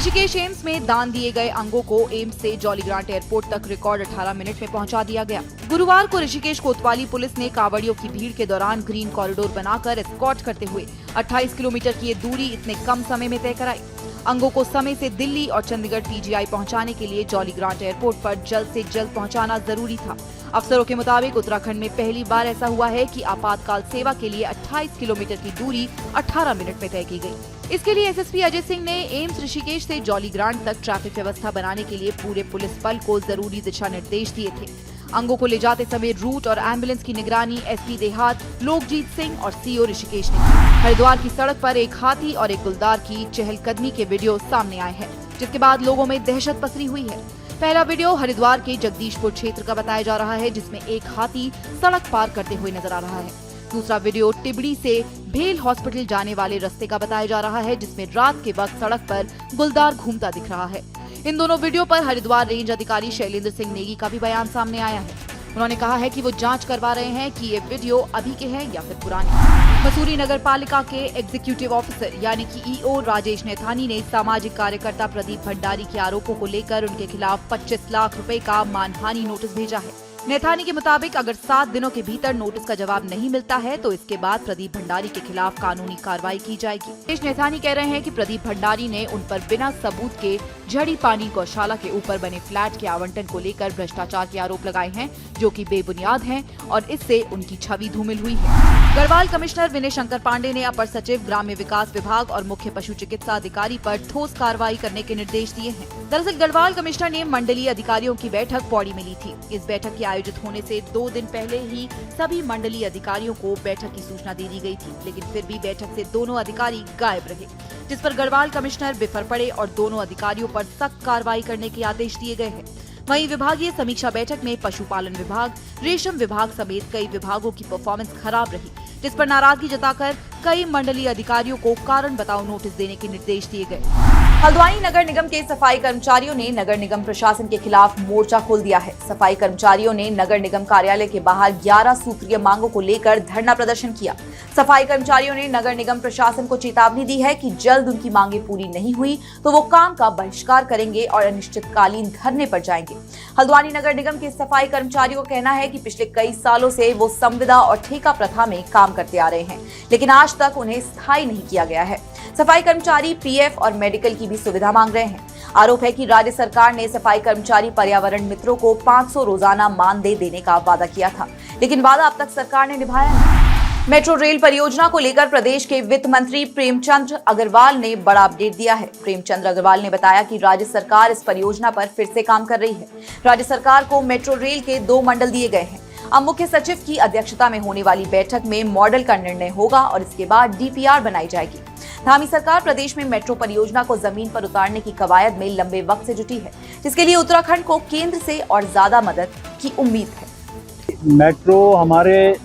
Rishikesh AIIMS में दान दिए गए अंगों को एम्स से जॉलीग्रांट एयरपोर्ट तक रिकॉर्ड 18 मिनट में पहुंचा दिया गया। गुरुवार को ऋषिकेश कोतवाली पुलिस ने कांवड़ियों की भीड़ के दौरान ग्रीन कॉरिडोर बनाकर एस्कॉर्ट करते हुए 28 किलोमीटर की ये दूरी इतने कम समय में तय कराई। अंगों को समय से दिल्ली और चंडीगढ़ पीजीआई पहुंचाने के लिए जॉलीग्रांट एयरपोर्ट पर जल्द से जल्द पहुंचाना जरूरी था। अफसरों के मुताबिक उत्तराखंड में पहली बार ऐसा हुआ है कि आपातकाल सेवा के लिए 28 किलोमीटर की दूरी 18 मिनट में तय की गई। इसके लिए एसएसपी अजय सिंह ने एम्स ऋषिकेश से जॉलीग्रांट तक ट्रैफिक व्यवस्था बनाने के लिए पूरे पुलिस बल को जरूरी दिशा निर्देश दिए थे। अंगों को ले जाते समय रूट और एम्बुलेंस की निगरानी एसपी देहात लोकजीत सिंह और सीओ ऋषिकेश ने की। हरिद्वार की सड़क पर एक हाथी और एक गुलदार की चहलकदमी के वीडियो सामने आए हैं, जिसके बाद लोगों में दहशत पसरी हुई है। पहला वीडियो हरिद्वार के जगदीशपुर क्षेत्र का बताया जा रहा है, जिसमें एक हाथी सड़क पार करते हुए नजर आ रहा है। दूसरा वीडियो टिबड़ी से भेल हॉस्पिटल जाने वाले रास्ते का बताया जा रहा है, जिसमें रात के वक्त सड़क पर गुलदार घूमता दिख रहा है। इन दोनों वीडियो पर हरिद्वार रेंज अधिकारी शैलेंद्र सिंह नेगी का भी बयान सामने आया है। उन्होंने कहा है कि वो जांच करवा रहे हैं कि ये वीडियो अभी के हैं या फिर पुराने। मसूरी नगर पालिका के एग्जीक्यूटिव ऑफिसर यानी कि ईओ राजेश नैथानी ने सामाजिक कार्यकर्ता प्रदीप भंडारी के आरोपों को लेकर उनके खिलाफ 25 लाख रुपए का मानहानि नोटिस भेजा है। नैथानी के मुताबिक अगर 7 दिनों के भीतर नोटिस का जवाब नहीं मिलता है तो इसके बाद प्रदीप भंडारी के खिलाफ कानूनी कार्रवाई की जाएगी। राजेश नैथानी कह रहे हैं कि प्रदीप भंडारी ने उन पर बिना सबूत के झड़ी पानी गौशाला के ऊपर बने फ्लैट के आवंटन को लेकर भ्रष्टाचार के आरोप लगाए हैं, जो कि बेबुनियाद हैं और इससे उनकी छवि धूमिल हुई है। गढ़वाल कमिश्नर विनय शंकर पांडे ने अपर सचिव ग्राम्य विकास विभाग और मुख्य पशु चिकित्सा अधिकारी पर ठोस कार्रवाई करने के निर्देश दिए हैं। दरअसल गढ़वाल कमिश्नर ने मंडलीय अधिकारियों की बैठक पौड़ी में ली थी। इस बैठक के आयोजित होने से 2 दिन पहले ही सभी मंडलीय अधिकारियों को बैठक की सूचना दे दी गई थी, लेकिन फिर भी बैठक से दोनों अधिकारी गायब रहे, जिस पर गढ़वाल कमिश्नर बिफर पड़े और दोनों अधिकारियों पर सख्त कार्रवाई करने के आदेश दिए गए हैं। वहीं विभागीय समीक्षा बैठक में पशुपालन विभाग, रेशम विभाग समेत कई विभागों की परफॉर्मेंस खराब रही, जिस पर नाराजगी जताकर कई मंडलीय अधिकारियों को कारण बताओ नोटिस देने के निर्देश दिए गए। हल्द्वानी नगर निगम के सफाई कर्मचारियों ने नगर निगम प्रशासन के खिलाफ मोर्चा खोल दिया है। सफाई कर्मचारियों ने नगर निगम कार्यालय के बाहर 11 सूत्रीय मांगों को लेकर धरना प्रदर्शन किया। सफाई कर्मचारियों ने नगर निगम प्रशासन को चेतावनी दी है कि जल्द उनकी मांगे पूरी नहीं हुई तो वो काम का बहिष्कार करेंगे और अनिश्चितकालीन धरने पर जाएंगे। हल्द्वानी नगर निगम के सफाई कर्मचारियों का कहना है कि पिछले कई सालों से वो संविदा और ठेका प्रथा में काम करते आ रहे हैं, लेकिन आज तक उन्हें स्थायी नहीं किया गया है। सफाई कर्मचारी पीएफ और मेडिकल की भी सुविधा मांग रहे हैं। आरोप है कि राज्य सरकार ने सफाई कर्मचारी पर्यावरण मित्रों को 500 रोजाना मानदेय देने का वादा किया था, लेकिन वादा अब तक सरकार ने निभाया नहीं। मेट्रो रेल परियोजना को लेकर प्रदेश के वित्त मंत्री प्रेमचंद अग्रवाल ने बड़ा अपडेट दिया है। प्रेमचंद अग्रवाल ने बताया कि राज्य सरकार इस परियोजना पर फिर से काम कर रही है। राज्य सरकार को मेट्रो रेल के 2 मंडल दिए गए हैं। अब मुख्य सचिव की अध्यक्षता में होने वाली बैठक में मॉडल का निर्णय होगा और इसके बाद डीपीआर बनाई जाएगी। धामी सरकार प्रदेश में मेट्रो परियोजना को जमीन पर उतारने की कवायद में लंबे वक्त से जुटी है, जिसके लिए उत्तराखंड को केंद्र से और ज्यादा मदद की उम्मीद है। मेट्रो हमारे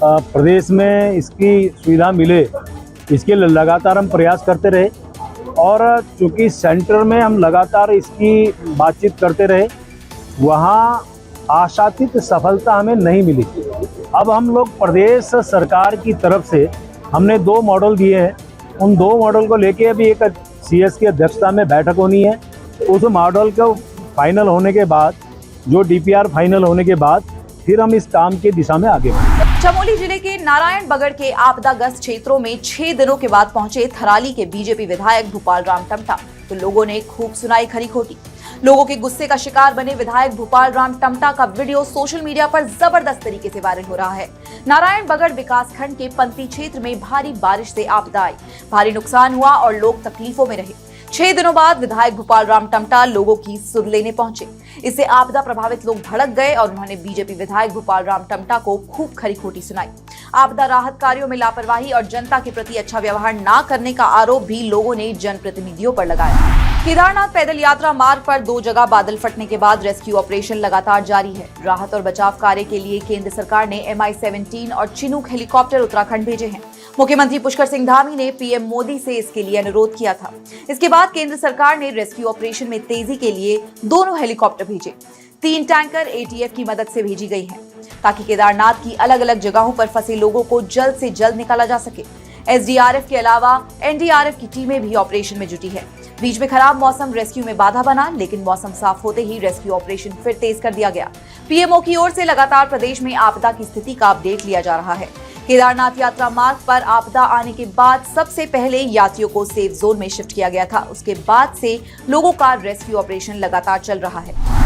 प्रदेश में इसकी सुविधा मिले, इसके लिए लगातार हम प्रयास करते रहे और चूंकि सेंटर में हम लगातार इसकी बातचीत करते रहे, वहाँ आशातीत सफलता हमें नहीं मिली। अब हम लोग प्रदेश सरकार की तरफ से हमने 2 मॉडल दिए हैं। उन 2 मॉडल को लेके अभी एक सीएस की अध्यक्षता में बैठक होनी है। उस मॉडल को फाइनल होने के बाद, जो डीपीआर फाइनल होने के बाद फिर हम इस काम की दिशा में आगे बढ़ेंगे। चमोली जिले के नारायणबगड़ के आपदाग्रस्त क्षेत्रों में 6 दिनों के बाद पहुंचे थराली के बीजेपी विधायक भूपाल राम टमटा, तो लोगों ने खूब सुनाई खरी खोटी। लोगों के गुस्से का शिकार बने विधायक भूपाल राम टमटा का वीडियो सोशल मीडिया पर जबरदस्त तरीके से वायरल हो रहा है। नारायणबगड़ विकास खंड के पंती क्षेत्र में भारी बारिश से आपदा आई, भारी नुकसान हुआ और लोग तकलीफों में रहे। 6 दिनों बाद विधायक भूपाल राम टमटा लोगों की सुध लेने पहुंचे। इससे आपदा प्रभावित लोग भड़क गए और उन्होंने बीजेपी विधायक भूपाल राम टमटा को खूब खरी खोटी सुनाई। आपदा राहत कार्यों में लापरवाही और जनता के प्रति अच्छा व्यवहार न करने का आरोप भी लोगों ने जनप्रतिनिधियों पर लगाया। केदारनाथ पैदल यात्रा मार्ग पर 2 जगह बादल फटने के बाद रेस्क्यू ऑपरेशन लगातार जारी है। राहत और बचाव कार्य के लिए केंद्र सरकार ने MI-17 और चिनूक हेलीकॉप्टर उत्तराखंड भेजे हैं। मुख्यमंत्री पुष्कर सिंह धामी ने पीएम मोदी से इसके लिए अनुरोध किया था। इसके बाद केंद्र सरकार ने रेस्क्यू ऑपरेशन में तेजी के लिए दोनों हेलीकॉप्टर भेजे। 3 टैंकर ATF की मदद से भेजी गई हैं, ताकि केदारनाथ की अलग अलग जगहों पर फंसे लोगों को जल्द से जल्द निकाला जा सके। SDRF के अलावा NDRF की टीमें भी ऑपरेशन में जुटी है। बीच में खराब मौसम रेस्क्यू में बाधा बना, लेकिन मौसम साफ होते ही रेस्क्यू ऑपरेशन फिर तेज कर दिया गया। पीएमओ की ओर से लगातार प्रदेश में आपदा की स्थिति का अपडेट लिया जा रहा है। केदारनाथ यात्रा मार्ग पर आपदा आने के बाद सबसे पहले यात्रियों को सेफ जोन में शिफ्ट किया गया था। उसके बाद से लोगों का रेस्क्यू ऑपरेशन लगातार चल रहा है।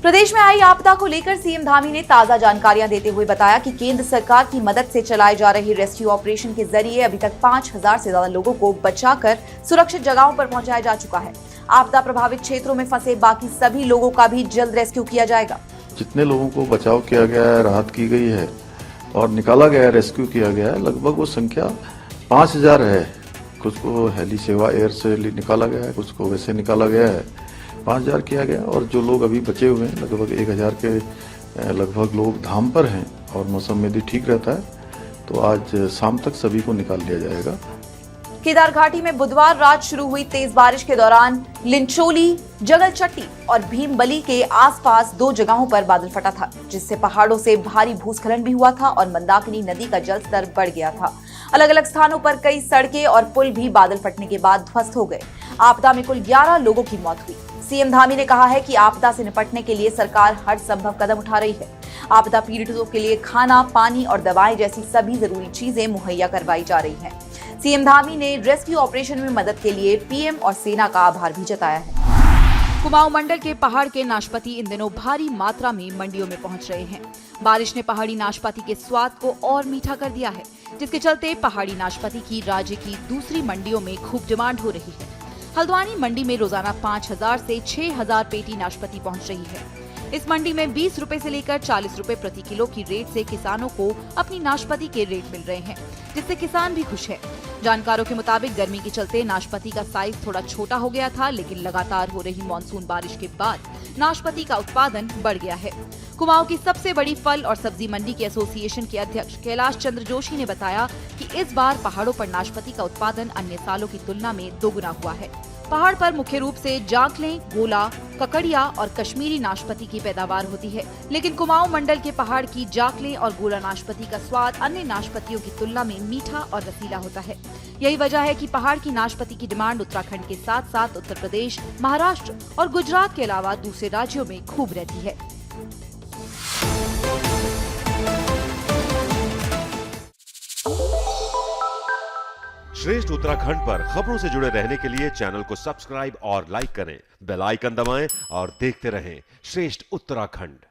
प्रदेश में आई आपदा को लेकर सीएम धामी ने ताजा जानकारियां देते हुए बताया कि केंद्र सरकार की मदद से चलाए जा रहे रेस्क्यू ऑपरेशन के जरिए अभी तक 5000 से ज्यादा लोगों को बचाकर सुरक्षित जगहों पर पहुंचाया जा चुका है। आपदा प्रभावित क्षेत्रों में फंसे बाकी सभी लोगों का भी जल्द रेस्क्यू किया जाएगा। जितने लोगों को बचाव किया गया है, राहत की गई है और निकाला गया है, रेस्क्यू किया गया है, लगभग वो संख्या 5000 है। कुछ को हेली सेवा एयर से निकाला गया है, कुछ को वैसे निकाला गया है। 5000 किया गया और जो लोग अभी बचे हुए हैं लगभग 1000 के लगभग लोग धाम पर हैं और मौसम यदि ठीक रहता है तो आज शाम तक सभी को निकाल लिया जाएगा। केदार घाटी में बुधवार रात शुरू हुई तेज बारिश के दौरान लिंचोली, जगलचट्टी और भीमबली के आसपास 2 जगहों पर बादल फटा था, जिससे पहाड़ों से भारी भूस्खलन भी हुआ था और मंदाकिनी नदी का जलस्तर बढ़ गया था। अलग अलग स्थानों पर कई सड़कें और पुल भी बादल फटने के बाद ध्वस्त हो गए। आपदा में कुल 11 लोगों की मौत हुई। सीएम धामी ने कहा है कि आपदा से निपटने के लिए सरकार हर संभव कदम उठा रही है। आपदा पीड़ितों के लिए खाना, पानी और दवाएं जैसी सभी जरूरी चीजें मुहैया करवाई जा रही हैं। सीएम धामी ने रेस्क्यू ऑपरेशन में मदद के लिए पीएम और सेना का आभार भी जताया है। कुमाऊं मंडल के पहाड़ के नाशपाती इन दिनों भारी मात्रा में मंडियों में पहुंच रहे हैं। बारिश ने पहाड़ी नाशपाती के स्वाद को और मीठा कर दिया है, जिसके चलते पहाड़ी नाशपाती की राज्य की दूसरी मंडियों में खूब डिमांड हो रही है। हल्द्वानी मंडी में रोजाना 5000 से 6000 पेटी नाशपाती पहुंच रही है। इस मंडी में 20 रुपए से लेकर 40 रुपए प्रति किलो की रेट से किसानों को अपनी नाशपाती के रेट मिल रहे हैं, जिससे किसान भी खुश है। जानकारों के मुताबिक गर्मी के चलते नाशपाती का साइज थोड़ा छोटा हो गया था, लेकिन लगातार हो रही मानसून बारिश के बाद नाशपाती का उत्पादन बढ़ गया है। कुमाऊं की सबसे बड़ी फल और सब्जी मंडी के एसोसिएशन के अध्यक्ष कैलाश चंद्र जोशी ने बताया कि इस बार पहाड़ों पर नाशपाती का उत्पादन अन्य सालों की तुलना में दोगुना हुआ है। पहाड़ पर मुख्य रूप से जाखलें, गोला, ककड़िया और कश्मीरी नाशपाती की पैदावार होती है, लेकिन कुमाऊं मंडल के पहाड़ की जाखलें और गोला नाशपाती का स्वाद अन्य नाशपातियों की तुलना में मीठा और रसीला होता है। यही वजह है कि पहाड़ की नाशपाती की डिमांड उत्तराखंड के साथ साथ उत्तर प्रदेश, महाराष्ट्र और गुजरात के अलावा दूसरे राज्यों में खूब रहती है। श्रेष्ठ उत्तराखंड पर खबरों से जुड़े रहने के लिए चैनल को सब्सक्राइब और लाइक करें, बेल आइकन दबाएं और देखते रहें श्रेष्ठ उत्तराखंड।